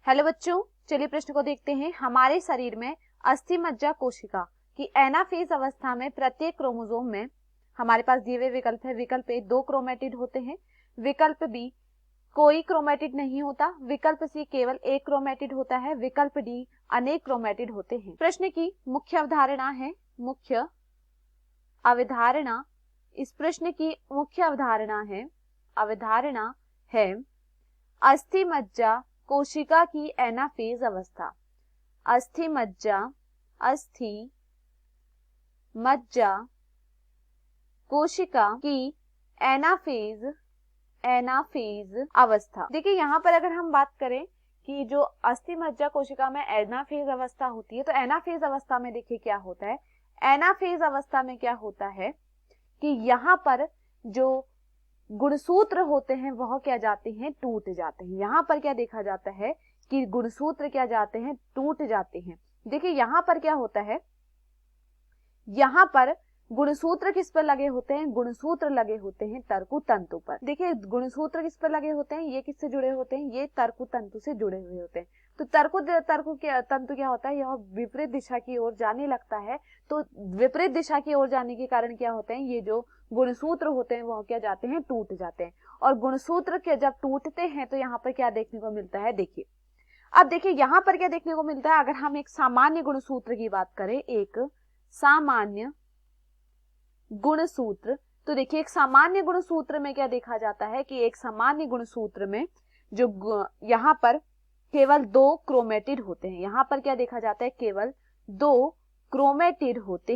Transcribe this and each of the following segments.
Hello बच्चों, चलिए प्रश्न को देखते हैं। हमारे शरीर में अस्थि मज्जा कोशिका की एनाफेज अवस्था में प्रत्येक क्रोमोसोम में हमारे पास दिए हुए विकल्प है। विकल्प ए 2 क्रोमेटिड होते हैं, विकल्प बी कोई क्रोमेटिड नहीं होता, विकल्प सी केवल एक क्रोमेटिड होता है, विकल्प डी अनेक क्रोमेटिड होते हैं। प्रश्न की मुख्य अवधारणा है इस प्रश्न की मुख्य अवधारणा है अस्थि मज्जा कोशिका की एनाफेज अवस्था। अस्थि मज्जा कोशिका की एनाफेज अवस्था। देखिए यहाँ पर अगर हम बात करें कि जो अस्थि मज्जा कोशिका में एनाफेज अवस्था होती है, तो एनाफेज अवस्था में देखिए क्या होता है। एनाफेज अवस्था में क्या होता है कि यहाँ पर जो गुणसूत्र होते हैं वह क्या जाते हैं, टूट जाते हैं। यहाँ पर क्या देखा जाता है कि गुणसूत्र क्या जाते हैं, टूट जाते हैं। देखिए यहाँ पर क्या होता है, यहाँ पर गुणसूत्र किस पर लगे होते हैं, गुणसूत्र लगे होते हैं तर्कु तंतु पर। देखिए गुणसूत्र किस पर लगे होते हैं, ये किससे जुड़े होते हैं, ये तर्कु तंतु से जुड़े हुए होते हैं। तो तंतु क्या होता है, यह विपरीत दिशा की ओर जाने लगता है। तो विपरीत दिशा की ओर जाने के कारण क्या होते हैं, ये जो गुणसूत्र होते हैं वह क्या जाते हैं, टूट जाते हैं। और गुणसूत्र के जब टूटते हैं तो यहाँ पर क्या देखने को मिलता है, देखिए अब देखिए यहाँ पर क्या देखने को मिलता है। अगर हम एक सामान्य गुणसूत्र की बात करें, एक सामान्य गुणसूत्र, तो देखिए एक सामान्य गुणसूत्र में क्या देखा जाता है कि एक सामान्य गुणसूत्र में जो यहाँ पर केवल 2 क्रोमेटिड होते हैं। यहाँ पर क्या देखा जाता है, केवल 2 क्रोमेटिड होते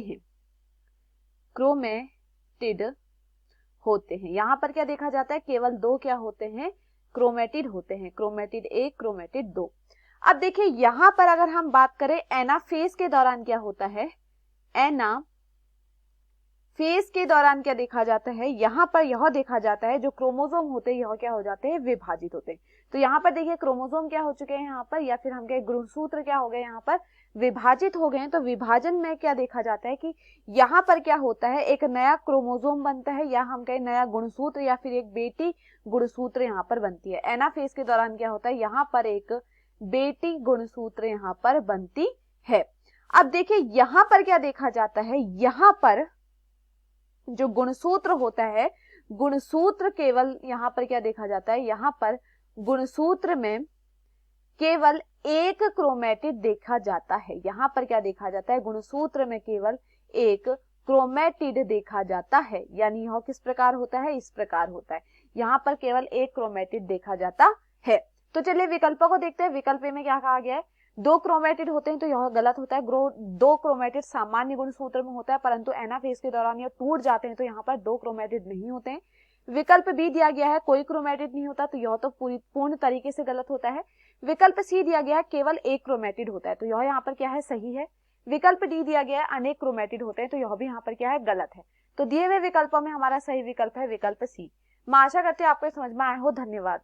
हैं, यहाँ पर क्या देखा जाता है, केवल 2 क्या होते हैं, क्रोमेटिड होते हैं। Chromatid 1, chromatid 2। अब देखिए यहाँ पर अगर हम बात करें एनाफेज के दौरान क्या होता है, एनाफेज के दौरान क्या देखा जाता है, यहाँ पर यह देखा जाता है जो क्रोमोसोम होते हैं यह क्या हो जाते हैं, विभाजित होते हैं। तो यहाँ पर देखिए क्रोमोसोम क्या हो चुके हैं यहाँ पर, या फिर हम कहें गुणसूत्र क्या हो गए, यहाँ पर विभाजित हो गए हैं। तो विभाजन में क्या देखा जाता है कि यहाँ पर क्या होता है, एक नया क्रोमोसोम बनता है, या हम कहें नया गुणसूत्र, या फिर एक बेटी गुणसूत्र यहाँ पर बनती है। एनाफेज के दौरान क्या होता है, यहाँ पर एक बेटी गुणसूत्र यहाँ पर बनती है। अब देखिए यहाँ पर क्या देखा जाता है, यहाँ पर जो गुणसूत्र होता है, गुणसूत्र केवल यहाँ पर क्या देखा जाता है, यहाँ पर गुणसूत्र में केवल एक क्रोमेटिड देखा जाता है। यहाँ पर क्या देखा जाता है, गुणसूत्र में केवल एक क्रोमेटिड देखा जाता है। यानी यह किस प्रकार होता है, इस प्रकार होता है। यहाँ पर केवल एक क्रोमेटिड देखा जाता है। तो चलिए विकल्पों को देखते हैं। विकल्प में क्या कहा गया है, 2 क्रोमेटिड होते हैं, तो यह गलत होता है। 2 क्रोमेटिड सामान्य गुणसूत्र में होता है, परंतु एनाफेज के दौरान यह टूट जाते हैं, तो यहाँ पर 2 क्रोमेटिड नहीं होते हैं। विकल्प बी दिया गया है कोई क्रोमेटिड नहीं होता, तो यह तो पूर्ण तरीके से गलत होता है। विकल्प सी दिया गया है केवल एक क्रोमेटिड होता है, तो यह यहाँ पर क्या है, सही है। विकल्प डी दिया गया है अनेक क्रोमेटिड होते हैं, तो यह भी यहाँ पर क्या है, गलत है। तो दिए हुए विकल्पों में हमारा सही विकल्प है विकल्प सी। मैं आशा करती हूँ आपको समझ में आया हो। धन्यवाद।